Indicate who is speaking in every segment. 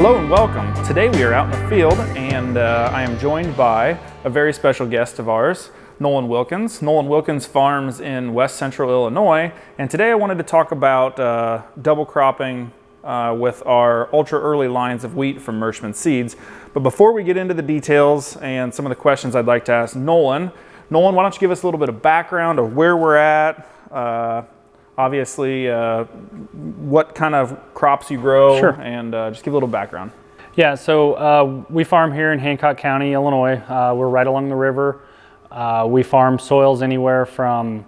Speaker 1: Hello and welcome. Today we are out in the field and I am joined by a very special guest of ours, Nolan Wilkens. Nolan Wilkens farms in West Central Illinois, and today I wanted to talk about double cropping with our ultra early lines of wheat from Merschman Seeds. But before we get into the details and some of the questions I'd like to ask Nolan, why don't you give us a little bit of background of where we're at, obviously what kind of crops you grow,
Speaker 2: Sure.
Speaker 1: And just give a little background.
Speaker 2: Yeah, so we farm here in Hancock County, Illinois. We're right along the river. We farm soils anywhere from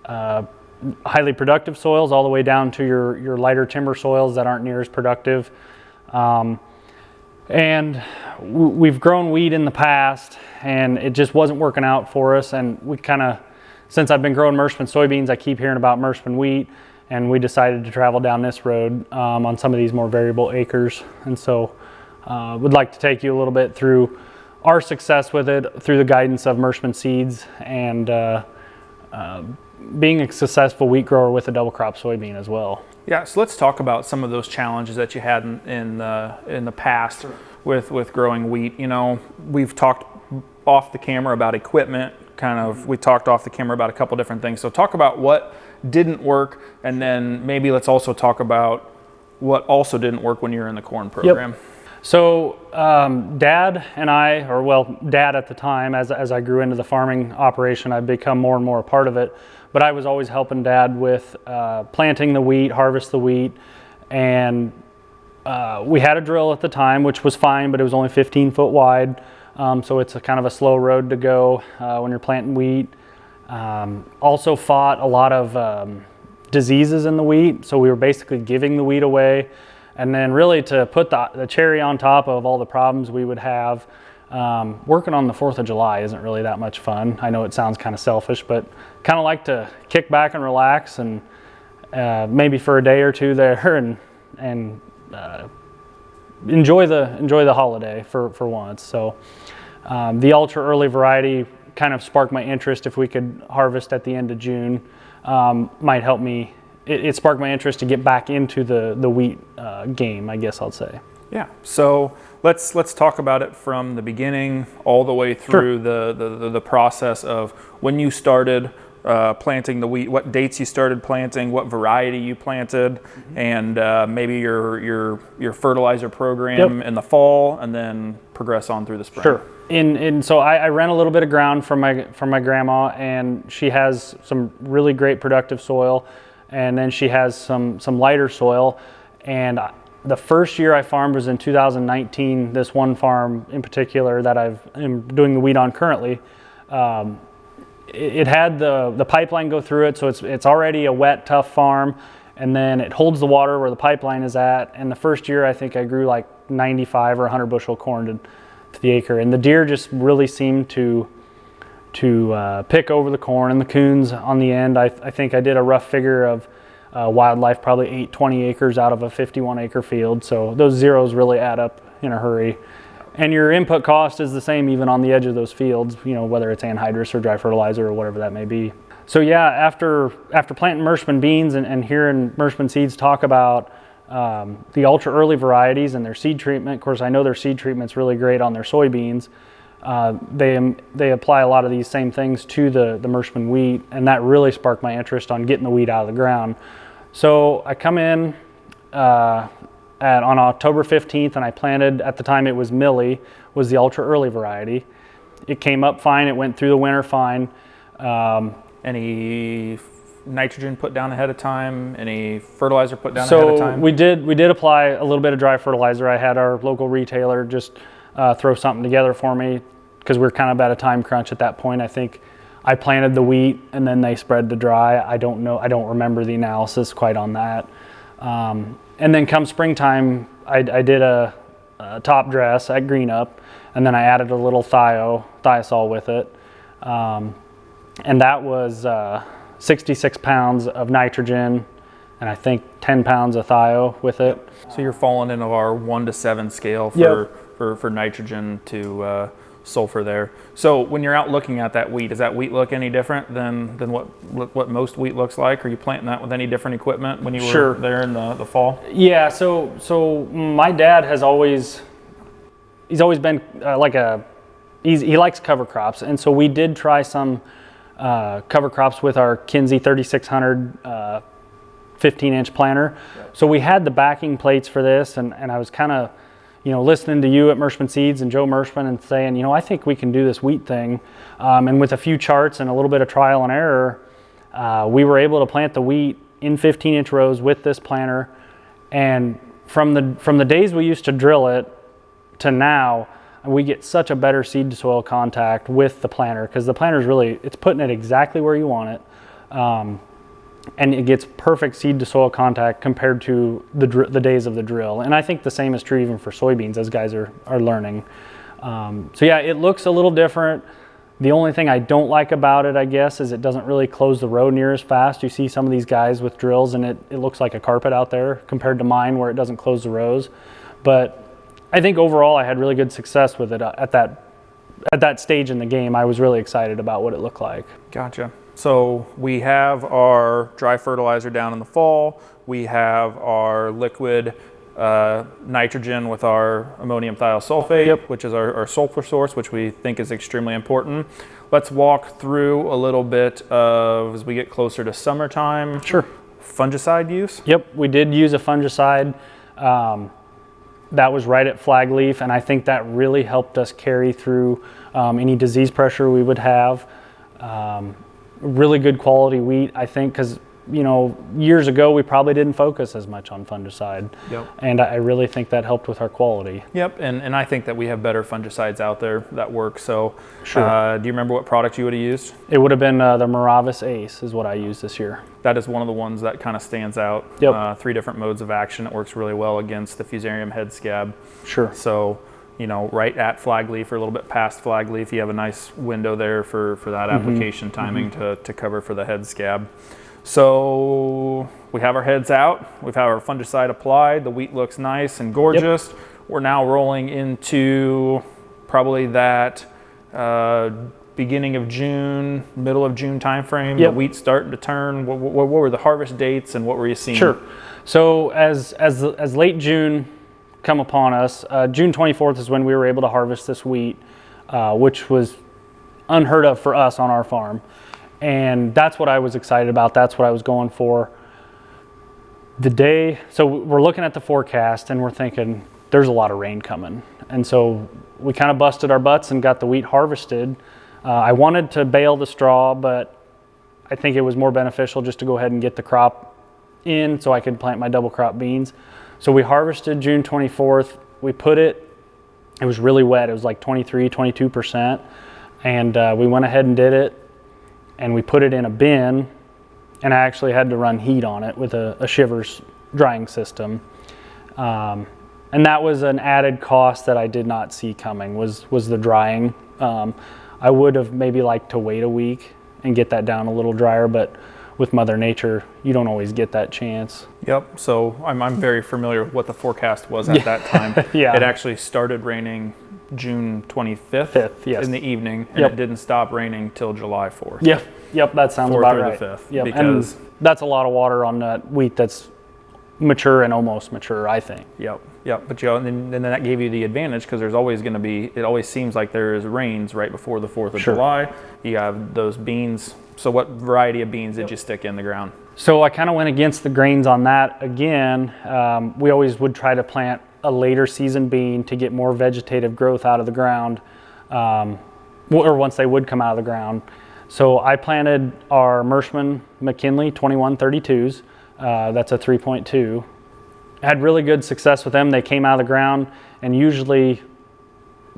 Speaker 2: highly productive soils all the way down to your lighter timber soils that aren't near as productive. And we've grown wheat in the past and it just wasn't working out for us, and we kind of, since I've been growing Merschman soybeans, I keep hearing about Merschman wheat, and we decided to travel down this road on some of these more variable acres. And so would like to take you a little bit through our success with it through the guidance of Merschman Seeds and being a successful wheat grower with a double crop soybean as well.
Speaker 1: Yeah, so let's talk about some of those challenges that you had in the past with growing wheat. You know, we've talked off the camera about equipment. We talked off the camera about a couple different things. So talk about what didn't work, and then maybe let's also talk about what also didn't work when you were in the corn program.
Speaker 2: Yep. So Dad and I, or well, Dad at the time, as I grew into the farming operation, I've become more and more a part of it. But I was always helping Dad with planting the wheat, harvest the wheat, and we had a drill at the time, which was fine, but it was only 15 foot wide. So it's a kind of a slow road to go when you're planting wheat. Also fought a lot of diseases in the wheat, so we were basically giving the wheat away. And then really to put the cherry on top of all the problems we would have, working on the 4th of July isn't really that much fun. I know it sounds kind of selfish, but kind of like to kick back and relax and maybe for a day or two there and enjoy the holiday for once. So the ultra early variety kind of sparked my interest. If we could harvest at the end of June, might help me. It sparked my interest to get back into the wheat game, I guess I'll say.
Speaker 1: Yeah. So let's talk about it from the beginning all the way through Sure. the process of when you started planting the wheat, what dates you started planting, what variety you planted, mm-hmm. and maybe your fertilizer program Yep. in the fall, and then progress on through the spring.
Speaker 2: Sure. So I rent a little bit of ground from my grandma, and she has some really great productive soil, and then she has some lighter soil. And the first year I farmed was in 2019. This one farm in particular that I'm doing the wheat on currently. It had the pipeline go through it, so it's already a wet, tough farm, and then it holds the water where the pipeline is at. And the first year I think I grew like 95 or 100 bushel corn to the acre, and the deer just really seemed to pick over the corn, and the coons on the end. I think I did a rough figure of wildlife probably ate 20 acres out of a 51 acre field, so those zeros really add up in a hurry. And your input cost is the same even on the edge of those fields, you know, whether it's anhydrous or dry fertilizer or whatever that may be. So yeah, after planting Merschman beans and hearing Merschman Seeds talk about the ultra early varieties and their seed treatment, of course I know their seed treatment's really great on their soybeans. They apply a lot of these same things to the Merschman wheat, and that really sparked my interest on getting the wheat out of the ground. So I come in on October 15th, and I planted, at the time it was Millie, was the ultra early variety. It came up fine, it went through the winter fine.
Speaker 1: Any nitrogen put down ahead of time? Any fertilizer put down ahead of time?
Speaker 2: So we did apply a little bit of dry fertilizer. I had our local retailer just throw something together for me because we were kind of at a time crunch at that point. I think I planted the wheat and then they spread the dry. I don't know. I don't remember the analysis quite on that. And then come springtime, I did a top dress at Green Up, and then I added a little thiosol with it. And that was 66 pounds of nitrogen and I think 10 pounds of thio with it.
Speaker 1: So you're falling into our 1 to 7 scale for,
Speaker 2: Yep.
Speaker 1: for nitrogen to sulfur there. So when you're out looking at that wheat, does that wheat look any different than what most wheat looks like? Are you planting that with any different equipment when you were there in the fall?
Speaker 2: Yeah, so my dad he's always been he likes cover crops, and so we did try some cover crops with our Kinsey 3600 15-inch planter. Yep. So we had the backing plates for this, and I was kind of, listening to you at Merschman Seeds and Joe Merschman and saying, I think we can do this wheat thing. And with a few charts and a little bit of trial and error, we were able to plant the wheat in 15-inch rows with this planter. And from the days we used to drill it to now, we get such a better seed to soil contact with the planter, because the planter is it's putting it exactly where you want it. And it gets perfect seed to soil contact compared to the days of the drill. And I think the same is true even for soybeans, as guys are learning. So yeah, it looks a little different. The only thing I don't like about it, I guess, is it doesn't really close the row near as fast. You see some of these guys with drills and it looks like a carpet out there compared to mine where it doesn't close the rows. But I think overall I had really good success with it at that stage in the game. I was really excited about what it looked like. Gotcha.
Speaker 1: So we have our dry fertilizer down in the fall. We have our liquid nitrogen with our ammonium thiosulfate, which is our sulfur source, which we think is extremely important. Let's walk through a little bit of, as we get closer to summertime, fungicide use.
Speaker 2: Yep, we did use a fungicide. That was right at flag leaf, and I think that really helped us carry through any disease pressure we would have. Really good quality wheat, I think, because years ago we probably didn't focus as much on fungicide.
Speaker 1: Yep.
Speaker 2: And I really think that helped with our quality.
Speaker 1: Yep, and I think that we have better fungicides out there that work. So do you remember what product you would have used?
Speaker 2: It would have been the Moravis Ace is what I used this year.
Speaker 1: That is one of the ones that kind of stands out.
Speaker 2: Yep.
Speaker 1: 3 different modes of action. It works really well against the Fusarium head scab.
Speaker 2: Sure.
Speaker 1: So right at flag leaf or a little bit past flag leaf, you have a nice window there for that application timing to cover for the head scab. So we have our heads out, we've had our fungicide applied, the wheat looks nice and gorgeous. Yep. We're now rolling into probably that beginning of June, middle of June timeframe. Yep. The wheat's starting to turn. What were the harvest dates and what were you seeing?
Speaker 2: Sure. So as late June come upon us, June 24th is when we were able to harvest this wheat, which was unheard of for us on our farm. And that's what I was excited about. That's what I was going for. So we're looking at the forecast and we're thinking there's a lot of rain coming. And so we kind of busted our butts and got the wheat harvested. I wanted to bale the straw, but I think it was more beneficial just to go ahead and get the crop in so I could plant my double crop beans. So we harvested June 24th. We put it was really wet. It was like 22%. And we went ahead and did it. And we put it in a bin. And I actually had to run heat on it with a Shivers drying system. And that was an added cost that I did not see coming, was the drying. I would have maybe liked to wait a week and get that down a little drier, but with Mother Nature, you don't always get that chance.
Speaker 1: Yep, so I'm very familiar with what the forecast was at that time.
Speaker 2: Yeah.
Speaker 1: It actually started raining June 25th in the evening, and it didn't stop raining till July 4th.
Speaker 2: Yep, that sounds about right.
Speaker 1: 4th or the 5th.
Speaker 2: Yep.
Speaker 1: Because
Speaker 2: and that's a lot of water on that wheat that's mature and almost mature, I think.
Speaker 1: Yep. But and then that gave you the advantage because there's always going to be, it always seems like there is rains right before the 4th of July. You have those beans. So what variety of beans did you stick in the ground? So I kind of went against the grains on that again. We always would try to plant a later season bean to get more vegetative growth out of the ground, or once they would come out of the ground. So I planted our Merschman McKinley 2132s. That's a 3.2. Had really good success with them. They came out of the ground, and usually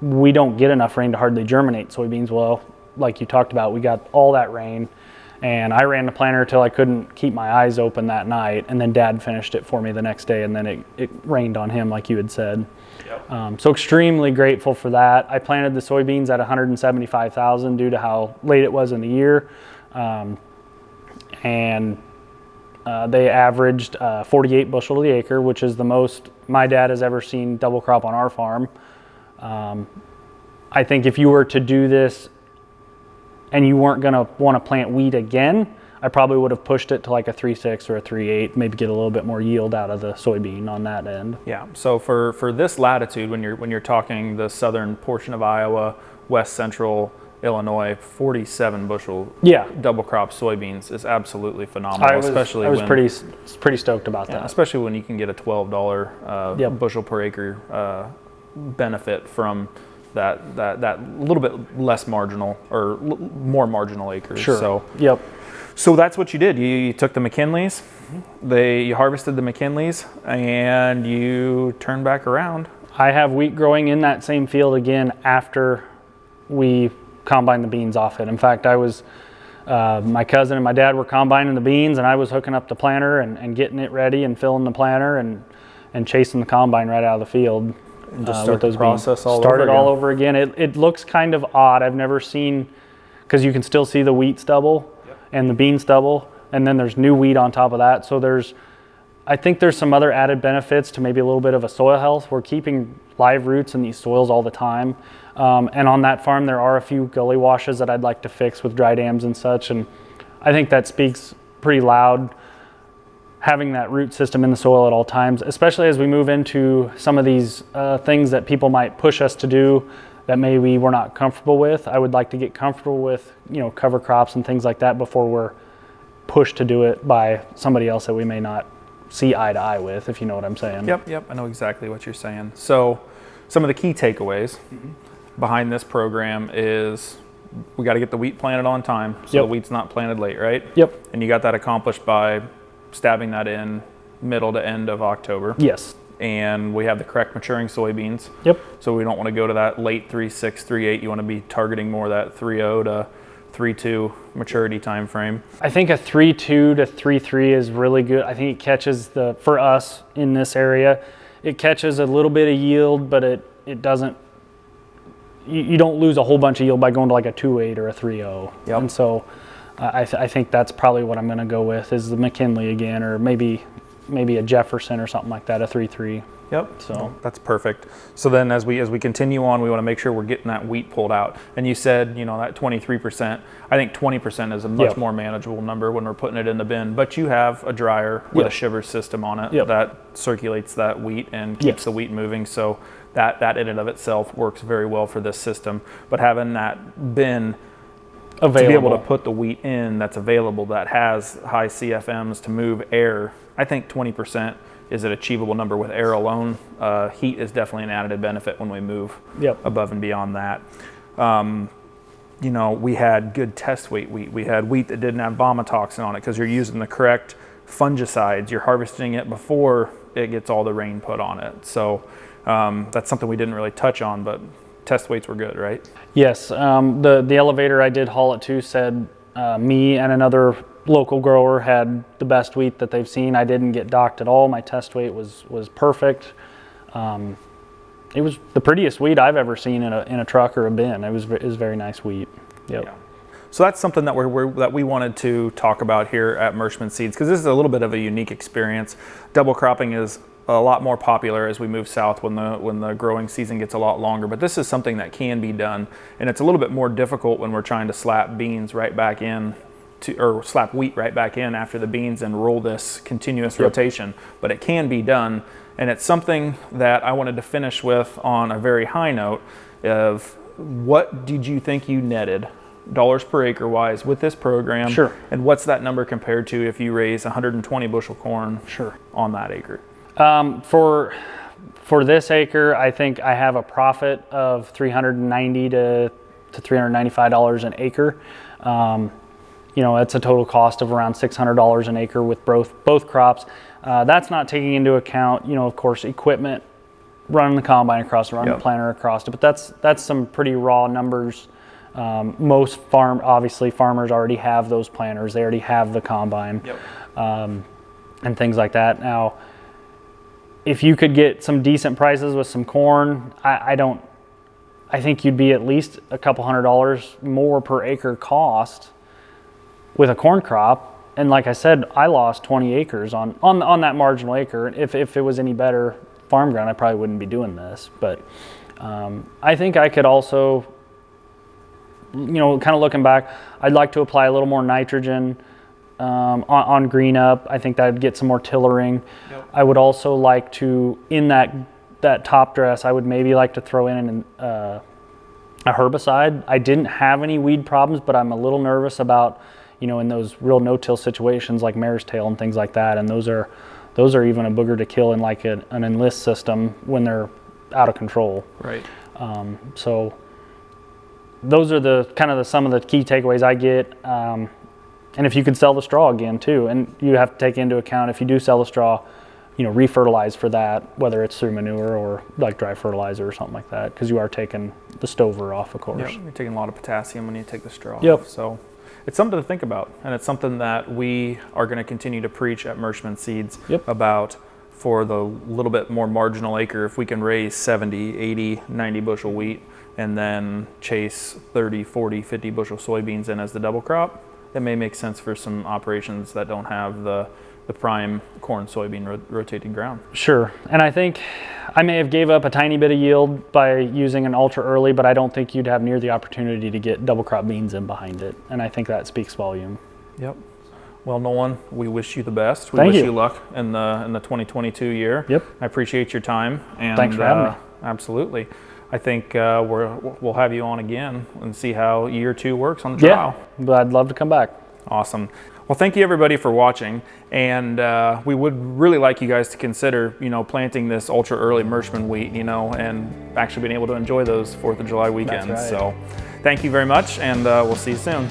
Speaker 1: we don't get enough rain to hardly germinate soybeans. Well, like you talked about, we got all that rain, and I ran the planter till I couldn't keep my eyes open that night, and then Dad finished it for me the next day, and then it rained on him like you had said. Yep. So extremely grateful for that. I planted the soybeans at 175,000 due to how late it was in the year, and they averaged 48 bushel to the acre, which is the most my dad has ever seen double crop on our farm.
Speaker 2: I think if you were to do this and you weren't going to want to plant wheat again, I probably would have pushed it to like a 3.6 or a 3.8, maybe get a little bit more yield out of the soybean on that end.
Speaker 1: Yeah. So for this latitude, when you're talking the southern portion of Iowa, west central Illinois, 47 bushel double crop soybeans is absolutely phenomenal.
Speaker 2: I was pretty stoked about that.
Speaker 1: Especially when you can get a $12 bushel per acre benefit from that little bit less marginal or more marginal acres.
Speaker 2: Sure.
Speaker 1: So So that's what you did. You took the McKinleys, you harvested the McKinleys, and you turned back around.
Speaker 2: I have wheat growing in that same field again after we combined the beans off it. In fact, I was my cousin and my dad were combining the beans, and I was hooking up the planter and getting it ready and filling the planter and chasing the combine right out of the field.
Speaker 1: And just start the process all
Speaker 2: over again. It looks kind of odd. I've never seen, because you can still see the wheat stubble and the bean stubble, and then there's new wheat on top of that. So I think there's some other added benefits to maybe a little bit of a soil health. We're keeping live roots in these soils all the time. And on that farm, there are a few gully washes that I'd like to fix with dry dams and such. And I think that speaks pretty loud, having that root system in the soil at all times, especially as we move into some of these things that people might push us to do that maybe we're not comfortable with. I would like to get comfortable with, cover crops and things like that before we're pushed to do it by somebody else that we may not see eye to eye with, if you know what I'm saying.
Speaker 1: Yep, I know exactly what you're saying. So some of the key takeaways behind this program is we got to get the wheat planted on time, so the wheat's not planted late, right?
Speaker 2: Yep.
Speaker 1: And you got that accomplished by stabbing that in middle to end of October.
Speaker 2: Yes.
Speaker 1: And we have the correct maturing soybeans.
Speaker 2: Yep.
Speaker 1: So we don't want to go to that late 3.6, 3.8. You want to be targeting more that 3.0 to 3.2 maturity time frame.
Speaker 2: I think a 3.2 to 3.3 is really good. I think it catches for us in this area, it catches a little bit of yield, but it doesn't, you don't lose a whole bunch of yield by going to like a 2.8 or a 3.0.
Speaker 1: Yep.
Speaker 2: And so I think that's probably what I'm going to go with, is the McKinley again, or maybe a Jefferson or something like that, a 3.3.
Speaker 1: Yep.
Speaker 2: So
Speaker 1: that's perfect. So then as we continue on, we want to make sure we're getting that wheat pulled out. And you said, that 23%, I think 20% is a much more manageable number when we're putting it in the bin. But you have a dryer with a shiver system on it that circulates that wheat and keeps the wheat moving. So that in and of itself works very well for this system. But having that bin available to be able to put the wheat in that's available, that has high CFMs to move air, I think 20% is an achievable number with air alone. Heat is definitely an additive benefit when we move above and beyond that. We had good test weight wheat. We had wheat that didn't have vomitoxin on it because you're using the correct fungicides. You're harvesting it before it gets all the rain put on it. So that's something we didn't really touch on, but test weights were good, right?
Speaker 2: Yes. The elevator I did haul it to said me and another local grower had the best wheat that they've seen. I didn't get docked at all. My test weight was perfect. It was the prettiest wheat I've ever seen in a truck or a bin. It was very nice wheat. Yep.
Speaker 1: Yeah. So that's something that we wanted to talk about here at Merschman Seeds, because this is a little bit of a unique experience. Double cropping is a lot more popular as we move south when the growing season gets a lot longer, but this is something that can be done, and it's a little bit more difficult when we're trying to slap beans right back in or slap wheat right back in after the beans and roll this continuous rotation, but it can be done. And it's something that I wanted to finish with on a very high note of what did you think you netted dollars per acre wise with this program?
Speaker 2: Sure.
Speaker 1: And what's that number compared to if you raise 120 bushel corn on that acre?
Speaker 2: For this acre, I think I have a profit of $390 to $395 an acre. It's a total cost of around $600 an acre with both crops. That's not taking into account, of course, equipment, running the combine across, running the planter across it. But that's some pretty raw numbers. Most farmers already have those planters. They already have the combine, and things like that. Now, if you could get some decent prices with some corn, I think you'd be at least a couple $100 more per acre cost with a corn crop. And like I said, I lost 20 acres on that marginal acre. If it was any better farm ground, I probably wouldn't be doing this. But I think I could also, kind of looking back, I'd like to apply a little more nitrogen on green up. I think that would get some more tillering. Yep. I would also like to, in that top dress, I would maybe like to throw in a herbicide. I didn't have any weed problems, but I'm a little nervous about, in those real no-till situations like mare's tail and things like that. And those are even a booger to kill in like an enlist system when they're out of control.
Speaker 1: Right.
Speaker 2: So those are some of the key takeaways I get. And if you could sell the straw again too, and you have to take into account if you do sell the straw, refertilize for that, whether it's through manure or like dry fertilizer or something like that, because you are taking the stover off, of course.
Speaker 1: Yep, you're taking a lot of potassium when you take the straw
Speaker 2: yep.
Speaker 1: off. So it's something to think about, and it's something that we are going to continue to preach at Merschman Seeds
Speaker 2: yep.
Speaker 1: about for the little bit more marginal acre. If we can raise 70, 80, 90 bushel wheat and then chase 30, 40, 50 bushel soybeans in as the double crop, it may make sense for some operations that don't have the prime corn soybean rotated ground.
Speaker 2: Sure. And I think I may have gave up a tiny bit of yield by using an ultra early, but I don't think you'd have near the opportunity to get double crop beans in behind it. And I think that speaks volume.
Speaker 1: Yep. Well, Nolan, we wish you the best. We
Speaker 2: Thank
Speaker 1: wish
Speaker 2: you.
Speaker 1: you luck in the 2022 year.
Speaker 2: Yep.
Speaker 1: I appreciate your time. And
Speaker 2: thanks for having me.
Speaker 1: Absolutely. I think we'll have you on again and see how year 2 works on the trial.
Speaker 2: Yeah, but I'd love to come back.
Speaker 1: Awesome. Well, thank you everybody for watching, and we would really like you guys to consider, planting this ultra early Merschman wheat, and actually being able to enjoy those 4th of July weekends.
Speaker 2: That's right.
Speaker 1: So, thank you very much, and we'll see you soon.